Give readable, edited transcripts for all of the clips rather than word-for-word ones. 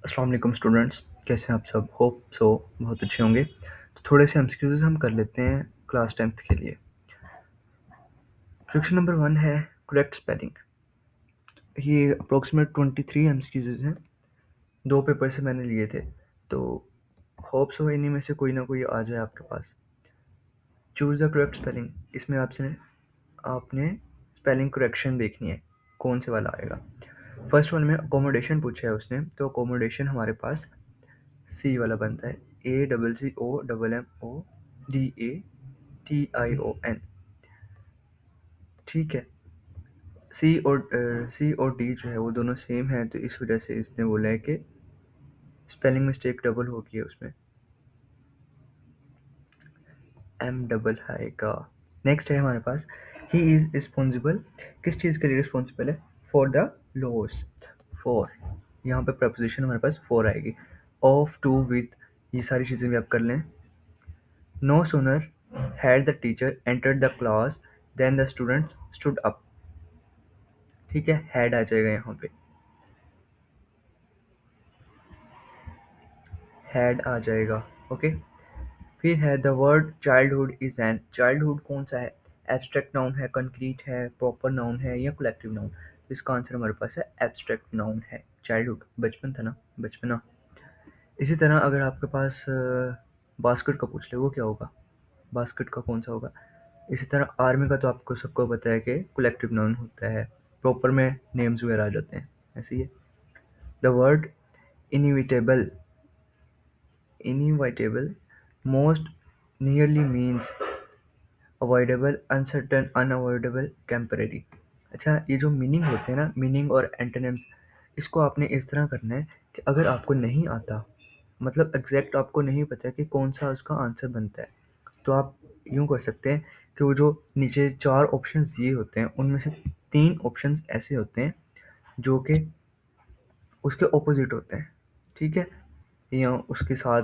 अस्सलाम वालेकुम स्टूडेंट्स, कैसे हैं आप सब? होप सो बहुत अच्छे होंगे। तो थोड़े से एमसीक्यूज़ हम कर लेते हैं क्लास 10th के लिए। क्वेश्चन नंबर 1 है करेक्ट स्पेलिंग। ये अप्रॉक्सीमेट 23 एमसीक्यूज़ हैं, 2 पेपर से मैंने लिए थे, तो होप सो इन्हीं में से कोई ना कोई आ जाए आपके पास। Choose the correct spelling. इसमें आपसे आपने स्पेलिंग करेक्शन देखनी है, कौन से वाला आएगा। फर्स्ट वन में अकोमोडेशन पूछा है उसने, तो अकोमोडेशन हमारे पास सी वाला बनता है। ACCOMMODATION। ठीक है। सी और डी जो है वो दोनों सेम है, तो इस वजह से इसने बोला है कि स्पेलिंग मिस्टेक डबल होगी है उसमें, एम डबल आएगा। नेक्स्ट है हमारे पास ही इज़ रिस्पॉन्सिबल। किस चीज़ के लिए रिस्पॉन्सिबल है? For the loss. फॉर, यहाँ पे प्रपोजिशन हमारे पास फॉर आएगी। ऑफ, टू, विद, ये सारी चीज़ें भी आप कर लें। No sooner had the teacher entered the class than the students stood up। ठीक है, had आ जाएगा यहाँ पे, had आ जाएगा। ओके। फिर है the word childhood is an. Childhood कौन सा है? एब्स्ट्रैक्ट नाउन है, कंक्रीट है, प्रॉपर नाउन है या कलेक्टिव नाउन? तो इसका आंसर हमारे पास है एब्स्ट्रैक्ट नाउन है। चाइल्डहुड बचपन था ना, बचपना। इसी तरह अगर आपके पास बास्केट का पूछ ले, वो क्या होगा? बास्केट का कौन सा होगा? इसी तरह आर्मी का तो आपको सबको पता है कि कलेक्टिव नाउन होता है, प्रॉपर में नेम्स वगैरह आ जाते हैं, ऐसे ही है। The word inevitable, inevitable most nearly means avoidable, uncertain, unavoidable, temporary. अच्छा, ये जो मीनिंग होते हैं ना, मीनिंग और एंटोनिम्स, इसको आपने इस तरह करना है कि अगर आपको नहीं आता, मतलब एग्जैक्ट आपको नहीं पता कि कौन सा उसका आंसर बनता है, तो आप यूँ कर सकते हैं कि वो जो नीचे 4 ऑप्शंस दिए होते हैं, उनमें से 3 ऑप्शंस ऐसे होते हैं जो कि उसके ऑपोजिट होते हैं। ठीक है, या उसके साथ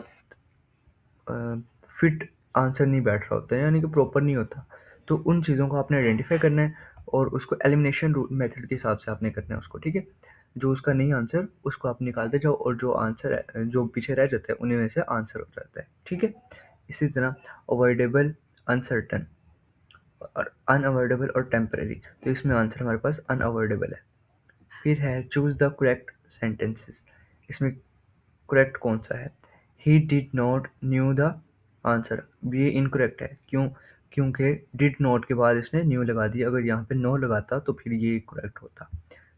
फिट आंसर नहीं बैठ रहा होता है, यानी कि प्रॉपर नहीं होता। तो उन चीज़ों को आपने आइडेंटिफाई करना है और उसको एलिमिनेशन मेथड के हिसाब से आपने करना है उसको। ठीक है, जो उसका नहीं आंसर उसको आप निकालते जाओ, और जो आंसर है जो पीछे रह जाता है उन्हीं में से आंसर हो जाता है। ठीक है। इसी तरह अवॉइडेबल, अनसर्टन और अनअवॉइडेबल और टेम्परेरी, तो इसमें आंसर हमारे पास अनअवॉइडेबल है। फिर है चूज द करेक्ट सेंटेंसेस। इसमें करेक्ट कौन सा है? He did not new the answer, ये इनकरेक्ट है। क्यों? क्योंकि डिड नॉट के बाद इसने न्यू लगा दिया, अगर यहाँ पे नो लगाता तो फिर ये करेक्ट होता।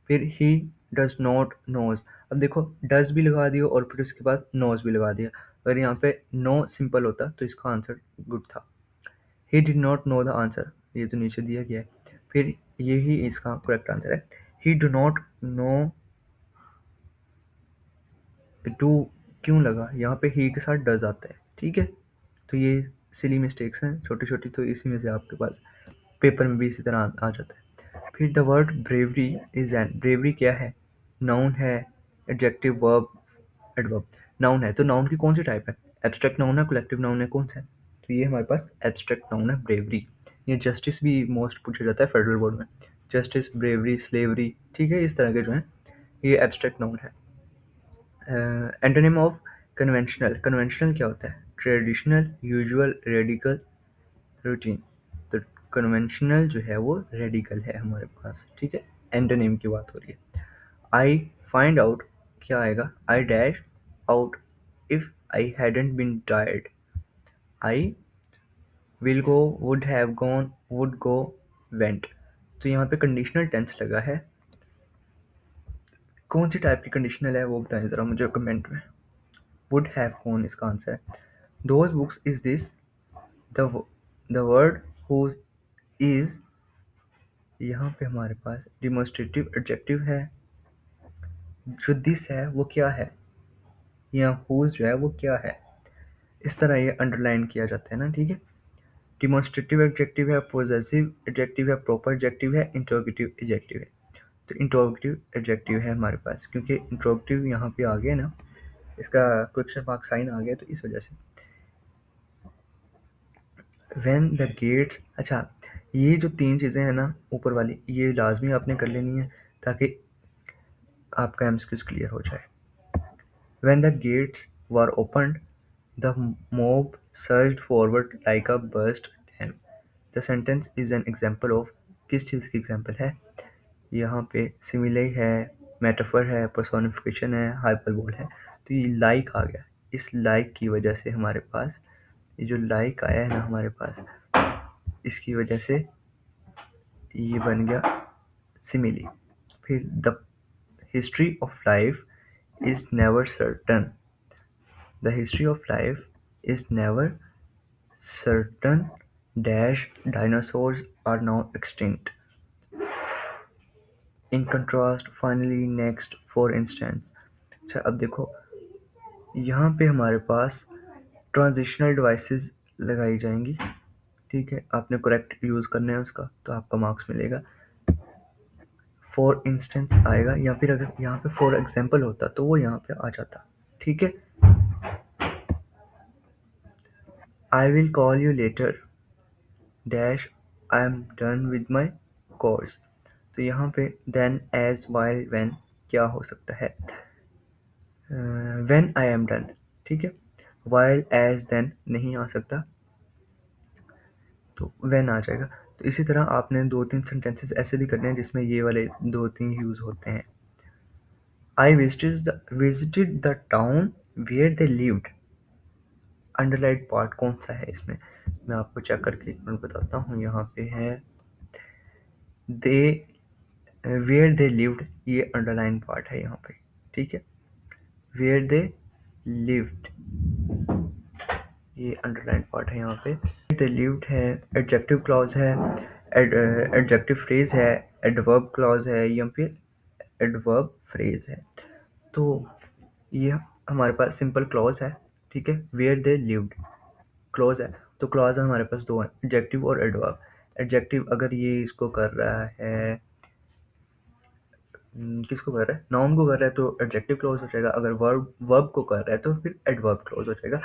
फिर ही डज नॉट नोज। अब देखो, डज भी लगा दिया और फिर उसके बाद नोज भी लगा दिया, अगर यहाँ पे नो सिंपल होता तो इसका आंसर गुड था। He did not know the answer, ये तो नीचे दिया गया है, फिर ये ही इसका करेक्ट आंसर है। ही डू नॉट नो डू, क्यों लगा? यहाँ पे ही के साथ डज आता है। ठीक है, तो ये सिली मिस्टेक्स हैं छोटी छोटी, तो इसी में से आपके पास पेपर में भी इसी तरह आ जाता है। फिर the word bravery is an. Bravery क्या है? नाउन है, एडजेक्टिव, वर्ब, एडवर्ब। नाउन है तो नाउन की कौन सी टाइप है? एब्स्ट्रैक्ट नाउन है, कलेक्टिव नाउन है, कौन सा है? तो ये हमारे पास एब्स्ट्रैक्ट नाउन है, ब्रेवरी। ये जस्टिस भी मोस्ट पूछा जाता है फेडरल बोर्ड में। जस्टिस, ब्रेवरी, स्लेवरी, ठीक है, इस तरह के जो हैं ये एब्स्ट्रैक्ट नाउन है। Antonym of conventional. कन्वेंशनल क्या होता है? Traditional, usual, radical, routine. तो कन्वेंशनल जो है वो रेडिकल है हमारे पास। ठीक है, एंटोनिम की बात हो रही है। आई फाइंड आउट क्या आएगा? I dash out if I hadn't been tired. I will go, would have gone, would go, went. तो यहाँ पे कंडीशनल टेंस लगा है। कौन सी टाइप की कंडीशनल है वो बताएं ज़रा मुझे कमेंट में। वुड हैव गॉन इसका आंसर है। Those books is this. The the word whose is, यहाँ पे हमारे पास डिमोन्स्ट्रेटिव एडजेक्टिव है। जो दिस है वो क्या है, या हुज जो है वो क्या है, इस तरह ये अंडरलाइन किया जाता है ना। ठीक है, डिमोन्स्ट्रेटिव एडजेक्टिव है, पोजेसिव एडजेक्टिव है, प्रॉपर एडजेक्टिव है, इंट्रोगेटिव एडजेक्टिव है। तो इंट्रोगेटिव एडजेक्टिव है हमारे पास, क्योंकि इंट्रोगेटिव यहाँ पे आ गया ना, इसका क्वेश्चन मार्क साइन आ गया, तो इस वजह से। व्हेन द गेट्स, अच्छा, ये जो 3 चीज़ें हैं ना ऊपर वाली, ये लाजमी आपने कर लेनी है ताकि आपका एमसीक्यूज़ क्लियर हो जाए। When the gates were opened, the mob surged forward like a burst dam. The sentence is an example of किस चीज़ की एग्जाम्पल है? यहाँ पे सिमिले है, मेटाफर है, पर्सोनिफिकेशन है, हाइपरबोल है। तो ये लाइक आ गया। इस लाइक की वजह से हमारे पास ये जो लाइक आया है ना हमारे पास, इसकी वजह से ये बन गया सिमिली। फिर the history of life is never certain. The history of life is never certain dash dinosaurs are now extinct. In contrast finally next for instance. अच्छा अब देखो यहाँ पे हमारे पास ट्रांजिशनल डिवाइसेस लगाई जाएंगी। ठीक है, आपने करेक्ट यूज़ करना है उसका तो आपका मार्क्स मिलेगा। फॉर इंस्टेंस आएगा या फिर अगर यहाँ पे फॉर एग्जाम्पल होता तो वो यहाँ पे आ जाता। ठीक है, I will call you later dash I am done with my course. तो यहाँ पे देन एज वाइल व्हेन क्या हो सकता है? When I am done. ठीक है, वाइल एज देन नहीं आ सकता तो व्हेन आ जाएगा। तो इसी तरह आपने 2-3 सेंटेंसेस ऐसे भी करने हैं जिसमें ये वाले 2-3 यूज़ होते हैं। I visited the town where they lived. Underlined part कौन सा है इसमें? मैं आपको चेक करके एक मिनट बताता हूँ। यहाँ पे है दे वेयर दे लिव्ड, ये अंडरलाइन पार्ट है यहाँ पे। ठीक है, वेयर दे लिव्ड ये अंडरलाइन पार्ट है यहाँ पे। दे लिव्ड है, एडजेक्टिव क्लॉज है, एडजेक्टिव फ्रेज है, एडवर्ब क्लॉज है या फिर एडवर्ब फ्रेज है। तो ये हमारे पास सिंपल क्लॉज है। ठीक है, वेयर दे लिव्ड क्लॉज है। तो क्लॉज हमारे पास दो हैं, एडजेक्टिव और एडवर्ब। एडजेक्टिव अगर ये इसको कर रहा है किसको कर रहा है? नाउन को कर रहा है तो एडजेक्टिव क्लॉज हो जाएगा। अगर वर्ब को कर रहा है तो फिर एडवर्ब क्लॉज हो जाएगा।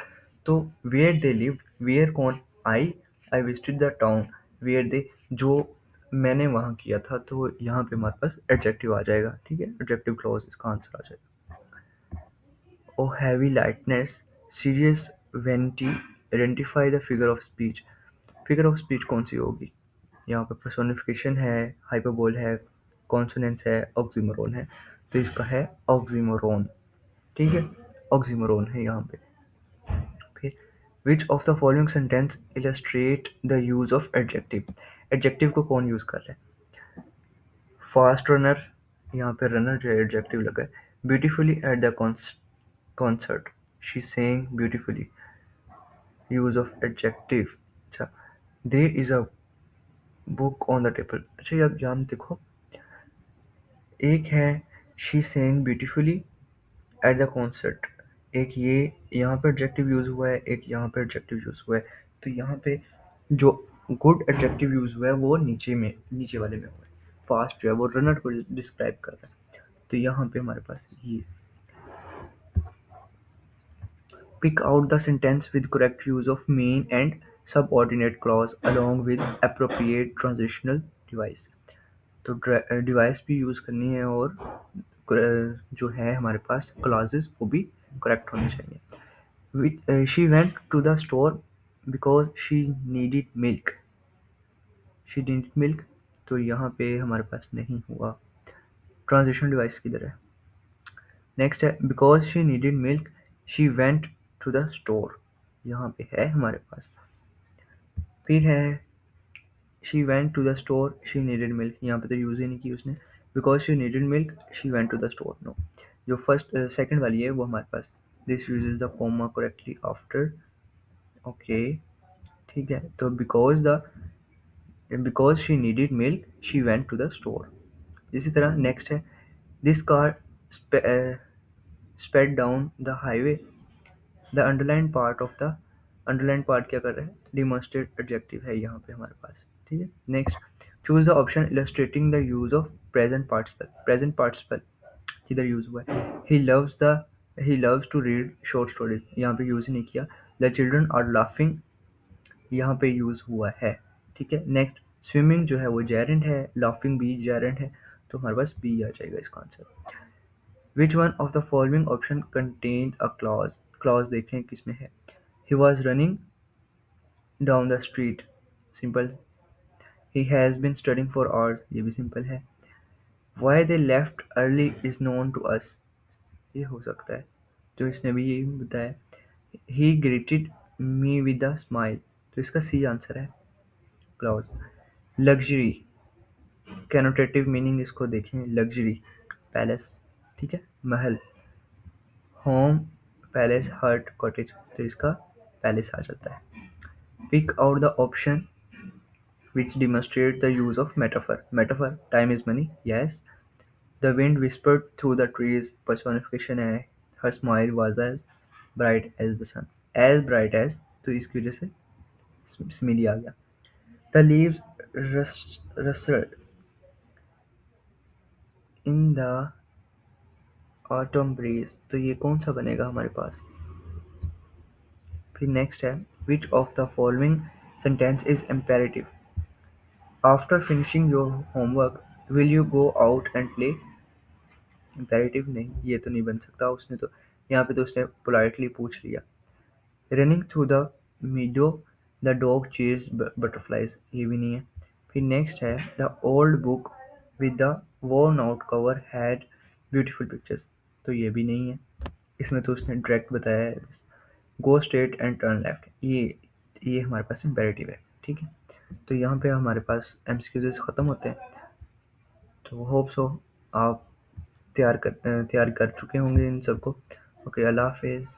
तो वेयर दे लिव्ड, वेयर कौन? I visited the town where they, जो मैंने वहाँ किया था, तो यहाँ पे हमारे पास एडजेक्टिव आ जाएगा। ठीक है, एडजेक्टिव क्लॉज इसका आंसर आ जाएगा। O heavy lightness, serious vanity, identify the figure of speech. Figure of speech कौन सी होगी? यहाँ पे पर्सोनिफिकेशन है, हाइपरबोल है, कॉन्सोनेंस है, ऑक्सीमोरोन है। तो इसका है ऑक्सीमोरोन। ठीक है, ऑक्सीमोरोन है यहाँ पे। फिर which of the following sentence illustrate the use of adjective. Adjective को कौन यूज कर रहा है? फास्ट रनर, यहाँ पे रनर जो है एडजेक्टिव लगा है। Beautifully at the concert, she saying beautifully, use of adjective. अच्छा, there is a book on the table. अच्छा अब यहाँ देखो, एक है she saying beautifully at the concert, एक ये यहाँ पे एडजेक्टिव यूज हुआ है, एक यहाँ पे एडजेक्टिव यूज हुआ है। तो यहाँ पे जो गुड एडजेक्टिव यूज हुआ है वो नीचे वाले में हुआ है। फास्ट जो है वो रनर को डिस्क्राइब कर रहा है। तो यहाँ पे हमारे पास ये pick out the sentence with correct use of main and subordinate clause along with appropriate transitional device। तो डिवाइस भी यूज़ करनी है और जो है हमारे पास क्लॉजेस वो भी करेक्ट होने चाहिए। She went to the store because she needed milk. तो यहाँ पे हमारे पास नहीं हुआ, ट्रांजिशन डिवाइस किधर है? नेक्स्ट है because she needed milk she went to the store, यहाँ पे है हमारे पास। फिर है she went to the store she needed milk, यहाँ पे तो यूज़ ही नहीं की उसने। Because she needed milk she went to the store, no. जो फर्स्ट सेकंड वाली है वो हमारे पास this uses the comma correctly after. Okay, ठीक है, तो because she needed milk she went to the store. इसी तरह नेक्स्ट है this car sped down the highway. The underline part क्या कर रहा है? डिमॉन्स्ट्रेट एडजेक्टिव है यहाँ पे हमारे पास। ठीक है, next choose the option illustrating the use of present participle. Present participle किधर यूज हुआ है? He loves to read short stories, यहाँ पे यूज नहीं किया। द चिल्ड्रन आर लाफिंग, यहाँ पे यूज हुआ है। ठीक है, नेक्स्ट स्विमिंग जो है वो जेरेंट है, लाफिंग भी जेरेंट है। तो हमारे पास बी आ जाएगा इसका answer. Which one of the following option contains a clause? Clause देखें किसमें है। He was running down the street, simple. He has been studying for hours, ये भी सिंपल है। Why they left early is known to us, ये हो सकता है, तो इसने भी यही बताया। He greeted me with a smile, तो इसका सी आंसर है, क्लॉज। लग्जरी, कैनोटेटिव मीनिंग इसको देखें। लग्जरी, पैलेस, ठीक है, महल। होम, पैलेस, हर्ट, कॉटेज, तो इसका पैलेस आ जाता है। Pick out the option which demonstrate the use of metaphor. Metaphor, time is money, yes. The wind whispered through the trees, personification है। Her smile was as bright as the sun. As bright as, तो इसकी वजह से simile आ गया। The leaves rustled in the autumn breeze, तो ये कौन सा बनेगा हमारे पास। फिर नेक्स्ट है, which of the following sentence is imperative? After finishing your homework, will you go out and play? Imperative नहीं, ये तो नहीं बन सकता। उसने तो यहाँ पे तो उसने पोलाइटली पूछ लिया। Running through the मीडो the dog chase butterflies, ये भी नहीं है। फिर नेक्स्ट है, the old book with the worn out cover had beautiful pictures, तो ये भी नहीं है। इसमें तो उसने डायरेक्ट बताया है, go straight and turn left, ये हमारे पास इम्पेरेटिव है, ठीक है। तो यहाँ पे हमारे पास एमसीक्यूज ख़त्म होते हैं। तो होप सो आप तैयार कर चुके होंगे इन सबको। ओके, अल्लाह हाफिज़।